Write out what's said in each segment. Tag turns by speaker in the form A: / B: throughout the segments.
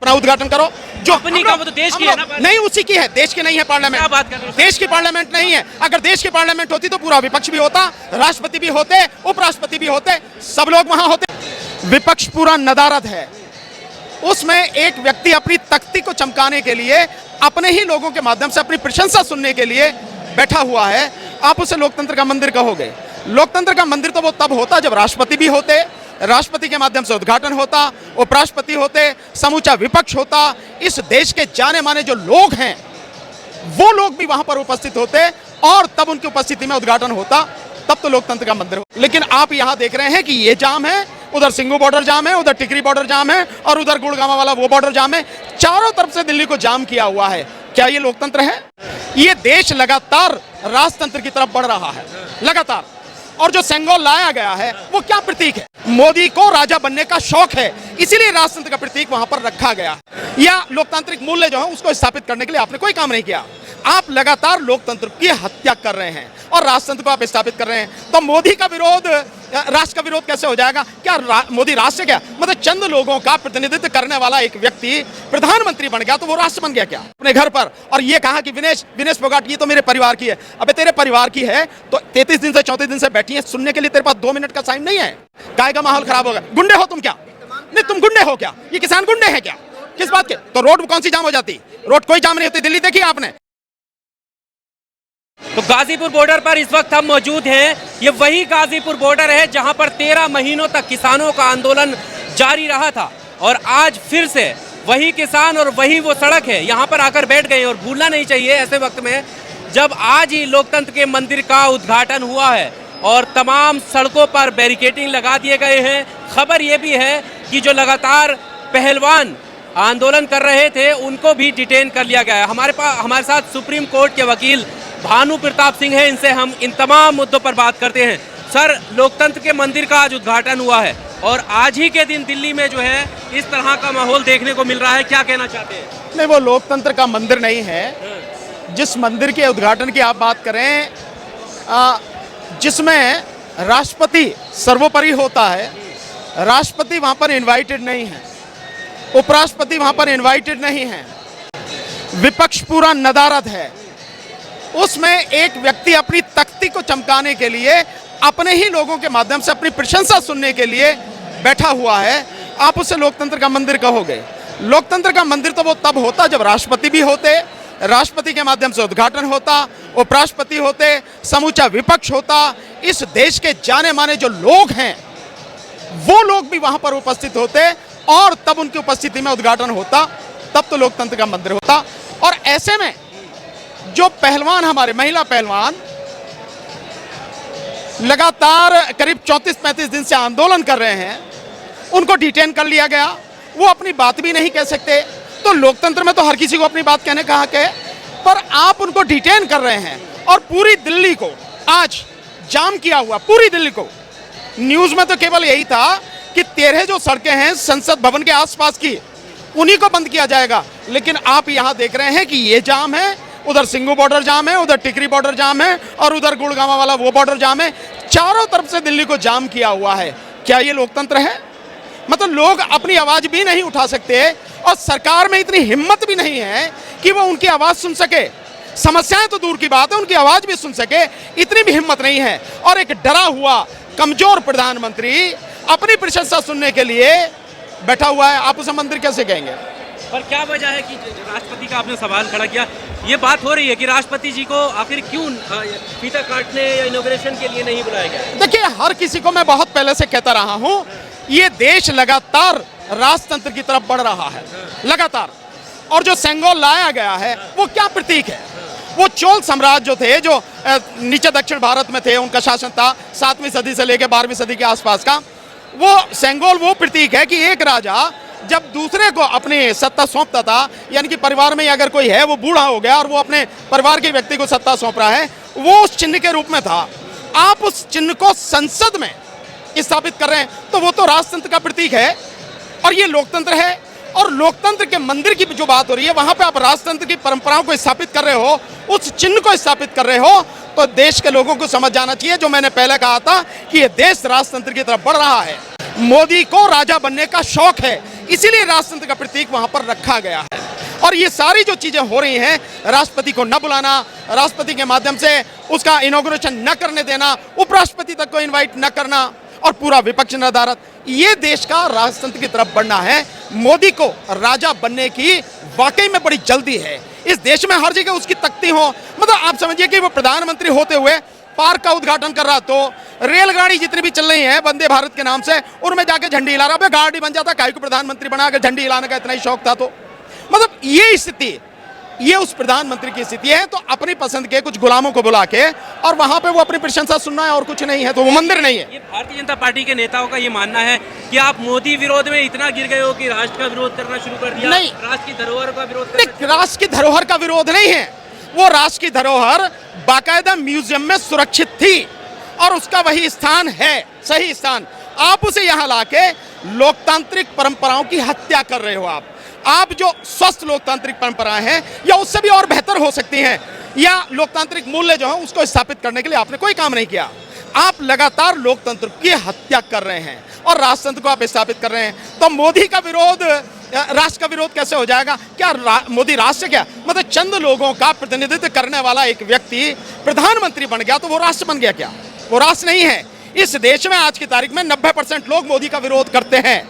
A: अपना उद्घाटन करो। जो
B: अपनी का वो तो देश की है ना,
A: नहीं उसी की है, देश की नहीं है पार्लियामेंट।
B: क्या बात कर रहे हो?
A: देश की पार्लियामेंट नहीं है। अगर देश की पार्लियामेंट होती तो पूरा विपक्ष भी होता, राष्ट्रपति भी होते, उपराष्ट्रपति भी होते, सब लोग वहां होते। विपक्ष पूरा नदारद है, उसमें एक व्यक्ति अपनी तख्ती को चमकाने के लिए, अपने ही लोगों के माध्यम से अपनी प्रशंसा सुनने के लिए बैठा हुआ है। आप उसे लोकतंत्र का मंदिर कहोगे? लोकतंत्र का मंदिर तो वो तब होता जब राष्ट्रपति भी होते, राष्ट्रपति के माध्यम से उद्घाटन होता, उपराष्ट्रपति होते, समूचा विपक्ष होता, इस देश के जाने माने जो लोग हैं वो लोग भी वहां पर उपस्थित होते और तब उनकी उपस्थिति में उद्घाटन होता, तब तो लोकतंत्र का मंदिर हो। लेकिन आप यहां देख रहे हैं कि ये जाम है, उधर सिंघू बॉर्डर जाम है, उधर टिकरी बॉर्डर जाम है और उधर गुड़गांव वाला वो बॉर्डर जाम है। चारों तरफ से दिल्ली को जाम किया हुआ है। क्या ये लोकतंत्र है? ये देश लगातार राजतंत्र की तरफ बढ़ रहा है, लगातार। और जो सेंगोल लाया गया है वो क्या प्रतीक है? मोदी को राजा बनने का शौक है, इसीलिए राजतंत्र का प्रतीक वहां पर रखा गया। या लोकतांत्रिक मूल्य जो है उसको स्थापित करने के लिए आपने कोई काम नहीं किया। आप लगातार लोकतंत्र की हत्या कर रहे हैं और राजतंत्र को आप स्थापित कर रहे हैं। तो मोदी का विरोध, राष्ट्र का विरोध कैसे हो जाएगा? क्या मोदी राष्ट्र क्या, मतलब चंद लोगों का प्रतिनिधित्व करने वाला एक व्यक्ति प्रधानमंत्री बन गया तो वो राष्ट्र बन गया क्या अपने घर पर? और ये कहा कि विनेश फोगाट ये तो मेरे परिवार की है। अबे तेरे परिवार की है तो 33 दिन से 34 दिन से बैठी है, सुनने के लिए तेरे पास 2 मिनट का टाइम नहीं है? काय का माहौल खराब होगा? गुंडे हो तुम क्या? नहीं तुम गुंडे हो क्या? ये किसान गुंडे हैं क्या? किस बात के? तो रोड कौन सी जाम हो जाती? रोड कोई जाम नहीं होती। दिल्ली देखी आपने?
B: तो गाजीपुर बॉर्डर पर इस वक्त हम मौजूद हैं। ये वही गाजीपुर बॉर्डर है जहां पर 13 महीनों तक किसानों का आंदोलन जारी रहा था और आज फिर से वही किसान और वही वो सड़क है, यहाँ पर आकर बैठ गए। और भूलना नहीं चाहिए ऐसे वक्त में जब आज ही लोकतंत्र के मंदिर का उद्घाटन हुआ है और तमाम सड़कों पर बैरिकेडिंग लगा दिए गए हैं। खबर ये भी है कि जो लगातार पहलवान आंदोलन कर रहे थे उनको भी डिटेन कर लिया गया है। हमारे साथ सुप्रीम कोर्ट के वकील भानु प्रताप सिंह है, इनसे हम इन तमाम मुद्दों पर बात करते हैं। सर, लोकतंत्र के मंदिर का आज उद्घाटन हुआ है और आज ही के दिन दिल्ली में जो है इस तरह का माहौल देखने को मिल रहा है, क्या कहना चाहते हैं?
A: नहीं, वो लोकतंत्र का मंदिर नहीं है। जिस मंदिर के उद्घाटन की आप बात करें, जिसमें राष्ट्रपति सर्वोपरि होता है, राष्ट्रपति वहां पर इनवाइटेड नहीं है, उपराष्ट्रपति वहां पर इनवाइटेड नहीं है, विपक्ष पूरा नदारद है, उसमें एक व्यक्ति अपनी तख्ती को चमकाने के लिए, अपने ही लोगों के माध्यम से अपनी प्रशंसा सुनने के लिए बैठा हुआ है। आप उसे लोकतंत्र का मंदिर कहोगे? लोकतंत्र का मंदिर तो वो तब होता जब राष्ट्रपति भी होते, राष्ट्रपति के माध्यम से उद्घाटन होता, उपराष्ट्रपति होते, समूचा विपक्ष होता, इस देश के जाने माने जो लोग हैं वो लोग भी वहां पर उपस्थित होते और तब उनकी उपस्थिति में उद्घाटन होता, तब तो लोकतंत्र का मंदिर होता। और ऐसे में जो पहलवान, हमारे महिला पहलवान लगातार करीब 34-35 दिन से आंदोलन कर रहे हैं, उनको डिटेन कर लिया गया। वो अपनी बात भी नहीं कह सकते। तो लोकतंत्र में तो हर किसी को अपनी बात कहने का हक है, पर आप उनको डिटेन कर रहे हैं और पूरी दिल्ली को आज जाम किया हुआ, पूरी दिल्ली को। न्यूज में तो केवल यही था कि 13 जो सड़कें हैं संसद भवन के आसपास की, उन्हीं को बंद किया जाएगा। लेकिन आप यहां देख रहे हैं कि ये जाम है, उधर सिंघू बॉर्डर जाम है, उधर टिकरी बॉर्डर जाम है और उधर गुड़गांव वाला वो बॉर्डर जाम है। चारों तरफ से दिल्ली को जाम किया हुआ है। क्या ये लोकतंत्र है? मतलब लोग अपनी आवाज भी नहीं उठा सकते और सरकार में इतनी हिम्मत भी नहीं है कि वो उनकी आवाज सुन सके। समस्याएं तो दूर की बात है, उनकी आवाज भी सुन सके, इतनी भी हिम्मत नहीं है। और एक डरा हुआ कमजोर प्रधानमंत्री अपनी प्रशंसा सुनने के लिए बैठा हुआ है। आप उसे मंदिर कैसे कहेंगे?
B: पर क्या वजह है कि राष्ट्रपति का आपने सवाल खड़ा किया, ये बात हो रही है कि राष्ट्रपति जी को आखिर क्यों फीता काटने या इनॉग्रेशन के लिए नहीं बुलाया गया?
A: देखिए, हर किसी को मैं बहुत पहले से कहता रहा हूं, ये देश लगातार राजतंत्र की तरफ बढ़ रहा है, लगातार। और जो सेंगोल लाया गया है वो क्या प्रतीक है? वो चोल साम्राज्य जो थे, जो नीचे दक्षिण भारत में थे, उनका शासन था 7वीं सदी से लेकर 12वीं सदी के आसपास का। वो सेंगोल वो प्रतीक है कि एक राजा जब दूसरे को अपनी सत्ता सौंपता था, यानी कि परिवार में अगर कोई है वो बूढ़ा हो गया और वो अपने परिवार के व्यक्ति को सत्ता सौंप रहा है, वो उस चिन्ह के रूप में था। आप उस चिन्ह को संसद में स्थापित कर रहे हैं तो वो तो राजतंत्र का प्रतीक है और ये लोकतंत्र है। और लोकतंत्र के मंदिर की जो बात हो रही है, वहां पे आप राजतंत्र की परंपराओं को स्थापित कर रहे हो, उस चिन्ह को स्थापित कर रहे हो, तो देश के लोगों को समझ जाना चाहिए, जो मैंने पहले कहा था कि ये देश राजतंत्र की तरफ बढ़ रहा है। मोदी को राजा बनने का शौक है, इसीलिए राजतंत्र का प्रतीक वहां पर रखा गया है। और ये सारी जो चीजें हो रही हैं, राष्ट्रपति को न बुलाना, राष्ट्रपति के माध्यम से उसका इनॉग्रेशन न करने देना, उपराष्ट्रपति तक को इनवाइट न करना और पूरा विपक्ष नदारत, ये देश का राजतंत्र की तरफ बढ़ना है। मोदी को राजा बनने की वाकई में बड़ी जल्दी है। इस देश में हर जगह उसकी तख्ती हो, मतलब आप समझिए कि वो प्रधानमंत्री होते हुए पार्क का उद्घाटन कर रहा, तो रेलगाड़ी जितनी भी चल रही है वंदे भारत के नाम से, उनमें जाके झंडी हिला रहा। गाड़ी बन जाता, काहे को प्रधानमंत्री बना, अगर झंडी हिलाने का इतना ही शौक था तो। मतलब ये स्थिति, ये उस प्रधानमंत्री की स्थिति है। तो अपनी पसंद के कुछ गुलामों को बुला के और वहां पे वो अपनी प्रशंसा सुनना है और कुछ नहीं है, तो वो मंदिर नहीं है।
B: ये भारतीय जनता पार्टी के नेताओं का ये मानना है कि आप मोदी विरोध में इतना गिर गए हो कि राष्ट्र का विरोध करना शुरू कर दिया।
A: नहीं,
B: राष्ट्र की धरोहर का विरोध
A: नहीं, राष्ट्र की धरोहर का विरोध नहीं है। वो राष्ट्र की धरोहर बाकायदा म्यूजियम में सुरक्षित थी और उसका वही स्थान है, सही स्थान। आप उसे यहां लाके लोकतांत्रिक परंपराओं की हत्या कर रहे हो। आप जो स्वस्थ लोकतांत्रिक परंपराएं हैं या उससे भी और बेहतर हो सकती हैं, या लोकतांत्रिक मूल्य जो है उसको स्थापित करने के लिए आपने कोई काम नहीं किया। आप लगातार लोकतंत्र की हत्या कर रहे हैं और राजतंत्र को आप स्थापित कर रहे हैं। तो मोदी का विरोध राष्ट्र का विरोध कैसे हो जाएगा? क्या मोदी राष्ट्र क्या, मतलब चंद लोगों का प्रतिनिधित्व करने वाला एक व्यक्ति प्रधानमंत्री बन गया तो वो राष्ट्र बन गया क्या? वो राष्ट्र नहीं है। इस देश में आज की तारीख में 90% लोग मोदी का विरोध करते हैं।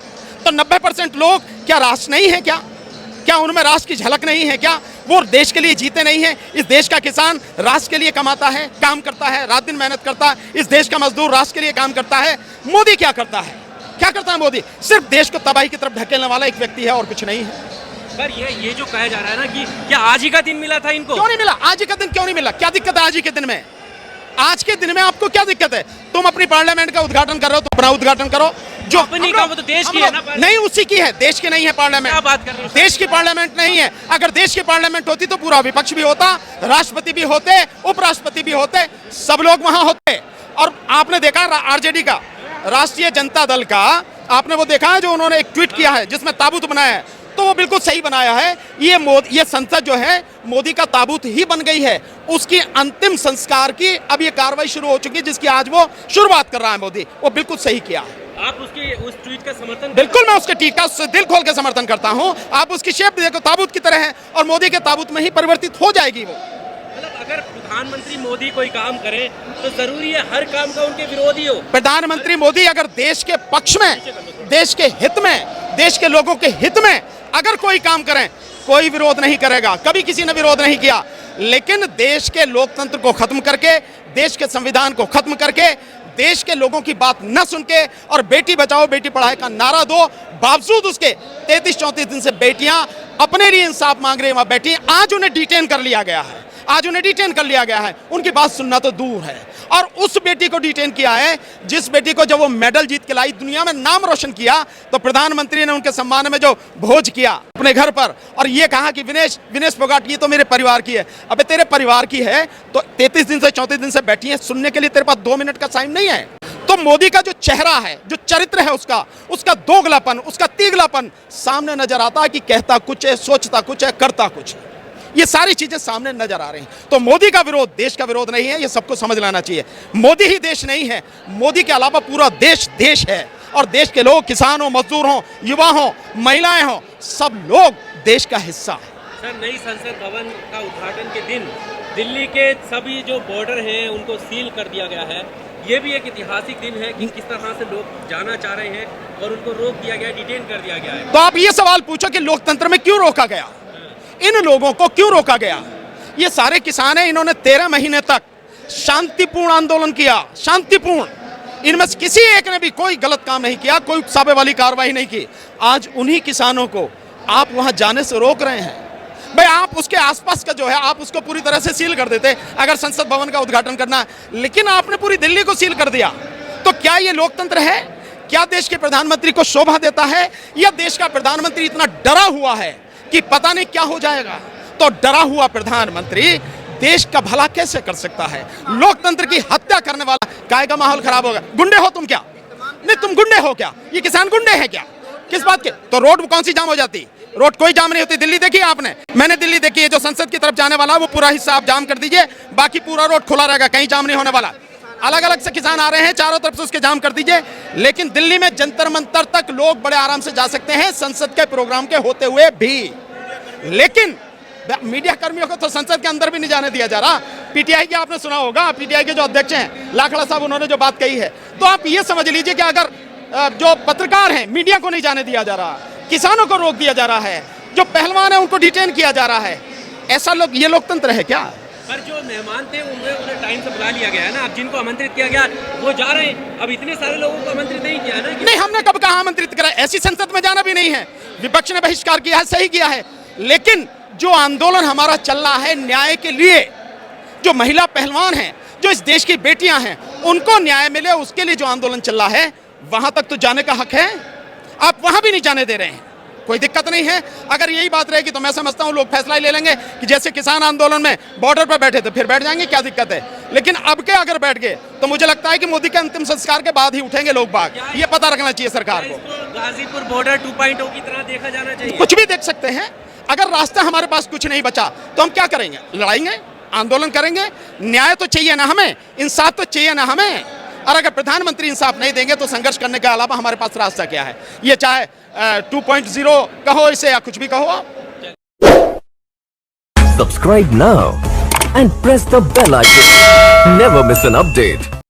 A: तो 90% लोग क्या राष्ट्र नहीं है क्या? क्या उनमें राष्ट्र की झलक नहीं है क्या? वो देश के लिए जीते नहीं है? इस देश का किसान राष्ट्र के लिए कमाता है, काम करता है, रात दिन मेहनत करता है। इस देश का मजदूर राष्ट्र के लिए काम करता है। मोदी क्या करता है? क्या करता है मोदी? सिर्फ देश को तबाही की तरफ धकेलने वाला एक व्यक्ति है और कुछ नहीं है।
B: पर ये जो कहा जा रहा है ना कि क्या आज ही का दिन मिला था इनको?
A: क्यों नहीं मिला? आज ही का दिन क्यों नहीं मिला? क्या दिक्कत है आज ही के दिन में? आज के दिन में आपको क्या दिक्कत है? तुम अपनी पार्लियामेंट का उद्घाटन कर रहे हो तो अपना उद्घाटन करो। जो
B: अपनी का वो तो देश की है ना,
A: नहीं उसी की है, देश की नहीं है पार्लियामेंट।
B: क्या बात कर रहे हो?
A: देश की पार्लियामेंट नहीं है। अगर देश की पार्लियामेंट होती तो पूरा विपक्ष भी होता, राष्ट्रपति भी होते, उपराष्ट्रपति भी होते, सब लोग वहां होते। और आपने देखा आरजेडी का, राष्ट्रीय जनता दल का, आपने वो देखा है जो उन्होंने एक ट्वीट किया है जिसमें ताबूत बनाया है, तो वो बिल्कुल सही बनाया है। ये संसद जो है मोदी का ताबूत ही बन गई है। उसकी अंतिम संस्कार की अब ये कार्रवाई शुरू हो चुकी है, जिसकी आज वो शुरुआत कर रहा है मोदी। वो बिल्कुल सही किया है।
B: आप उसके उस ट्वीट का समर्थन?
A: बिल्कुल, मैं उसके ट्वीट का दिल खोल के समर्थन करता हूं। आप उसकी शेप देखो, ताबूत की तरह है और मोदी के ताबूत में ही परिवर्तित हो जाएगी वो।
B: मतलब अगर प्रधानमंत्री मोदी कोई काम करे तो जरूरी है हर काम का उनके विरोधी हो?
A: प्रधानमंत्री मोदी अगर देश के पक्ष में, देश के हित में, देश के लोगों के हित में अगर कोई काम करें, कोई विरोध नहीं करेगा। कभी किसी ने विरोध नहीं किया। लेकिन देश के लोकतंत्र को खत्म करके, देश के संविधान को खत्म करके, देश के लोगों की बात न सुन के और बेटी बचाओ बेटी पढ़ाओ का नारा दो, बावजूद उसके 33-34 दिन से बेटियां अपने लिए इंसाफ मांग रही वहां बैठी। आज उन्हें डिटेन कर लिया गया है, आज उन्हें डिटेन कर लिया गया है। उनकी बात सुनना तो दूर है। और उस बेटी को डिटेन किया है जिस बेटी को जब वो मेडल जीत के लाई, दुनिया में नाम रोशन किया, तो प्रधानमंत्री ने उनके सम्मान में जो भोज किया अपने घर पर और ये कहा कि विनेश फोगाट ये तो मेरे परिवार की है। अबे तेरे परिवार की है तो 33 दिन से 34 दिन से बैठी है, सुनने के लिए तेरे पास 2 मिनट का टाइम नहीं है? तो मोदी का जो चेहरा है, जो चरित्र है उसका दोगलापन, उसका तीगलापन सामने नजर आता है कि कहता कुछ है, सोचता कुछ है, करता कुछ है। ये सारी चीजें सामने नजर आ रही हैं। तो मोदी का विरोध देश का विरोध नहीं है, ये सबको समझ लेना चाहिए। मोदी ही देश नहीं है, मोदी के अलावा पूरा देश देश है। और देश के लोग, किसान हो, मजदूर हो, युवा हो, महिलाएं हो, सब लोग देश का हिस्सा है।
B: सर, नई संसद भवन का उद्घाटन के दिन दिल्ली के सभी जो बॉर्डर हैं उनको सील कर दिया गया है। ये भी एक ऐतिहासिक दिन है कि किस तरह से लोग जाना चाह रहे हैं और उनको रोक दिया गया, डिटेन कर दिया गया है।
A: तो आप ये सवाल पूछो कि लोकतंत्र में क्यों रोका गया, इन लोगों को क्यों रोका गया? ये सारे किसान हैं, इन्होंने 13 महीने तक शांतिपूर्ण आंदोलन किया, शांतिपूर्ण। इनमें से किसी एक ने भी कोई गलत काम नहीं किया, कोई उकसावे वाली कार्रवाई नहीं की। आज उन्हीं किसानों को आप वहां जाने से रोक रहे हैं। भाई आप उसके आसपास का जो है आप उसको पूरी तरह से सील कर देते अगर संसद भवन का उद्घाटन करना है, लेकिन आपने पूरी दिल्ली को सील कर दिया। तो क्या ये लोकतंत्र है? क्या देश के प्रधानमंत्री को शोभा देता है? या देश का प्रधानमंत्री इतना डरा हुआ है कि पता नहीं क्या हो जाएगा? तो डरा हुआ प्रधानमंत्री देश का भला कैसे कर सकता है? लोकतंत्र की हत्या करने वाला, काय का माहौल खराब होगा। गुंडे हो तुम क्या? नहीं, तुम गुंडे हो क्या? ये किसान गुंडे हैं क्या? किस बात के? तो रोड कौन सी जाम हो जाती? रोड कोई जाम नहीं होती। दिल्ली देखी आपने? मैंने दिल्ली देखी है। जो संसद की तरफ जाने वाला वो पूरा हिस्सा आप जाम कर दीजिए, बाकी पूरा रोड खुला रहेगा, कहीं जाम नहीं होने वाला। अलग अलग से किसान आ रहे हैं, चारों तरफ से उसके जाम कर दीजिए, लेकिन दिल्ली में जंतर मंतर तक लोग बड़े आराम से जा सकते हैं संसद के प्रोग्राम के होते हुए भी। लेकिन मीडिया कर्मियों को तो संसद के अंदर भी नहीं जाने दिया जा रहा। पीटीआई के आपने सुना होगा, पीटीआई के जो अध्यक्ष हैं लाखड़ा साहब, उन्होंने जो बात कही है, तो आप ये समझ लीजिए कि अगर जो पत्रकार हैं, मीडिया को नहीं जाने दिया जा रहा, किसानों को रोक दिया जा रहा है, जो पहलवान है उनको डिटेन किया जा रहा है, ऐसा लोग, ये लोकतंत्र है क्या?
B: पर जो मेहमान थे उन्हें टाइम से बुला लिया गया है ना, अब जिनको आमंत्रित किया गया वो जा रहे हैं, अब इतने सारे लोगों को आमंत्रित नहीं किया ना।
A: नहीं, हमने कब कहा आमंत्रित करा? ऐसी संसद में जाना भी नहीं है। विपक्ष ने बहिष्कार किया है, सही किया है, लेकिन जो आंदोलन हमारा चल रहा है न्याय के लिए, जो महिला पहलवान हैं, जो इस देश की बेटियां हैं, उनको न्याय मिले, उसके लिए जो आंदोलन चल रहा है, वहां तक तो जाने का हक है। आप वहां भी नहीं जाने दे रहे हैं, कोई दिक्कत नहीं है। अगर यही बात रहेगी तो मैं समझता हूं लोग फैसला ही ले लेंगे कि जैसे किसान आंदोलन में बॉर्डर पर बैठे थे फिर बैठ जाएंगे, क्या दिक्कत है। लेकिन अब के अगर बैठ गए तो मुझे लगता है कि मोदी के अंतिम संस्कार के बाद ही उठेंगे लोग बाग। ये पता रखना चाहिए सरकार को।
B: गाजीपुर बॉर्डर 2.0 की तरह देखा जाना चाहिए।
A: कुछ भी देख सकते हैं, अगर रास्ता हमारे पास कुछ नहीं बचा तो हम क्या करेंगे? लड़ाएंगे, आंदोलन करेंगे। न्याय तो चाहिए ना हमें, इंसाफ तो चाहिए ना हमें। और अगर प्रधानमंत्री इंसाफ नहीं देंगे तो संघर्ष करने के अलावा हमारे पास रास्ता क्या है? ये चाहे 2.0 कहो इसे या कुछ भी कहो आप।
C: Subscribe now and press the bell icon. Never miss an update.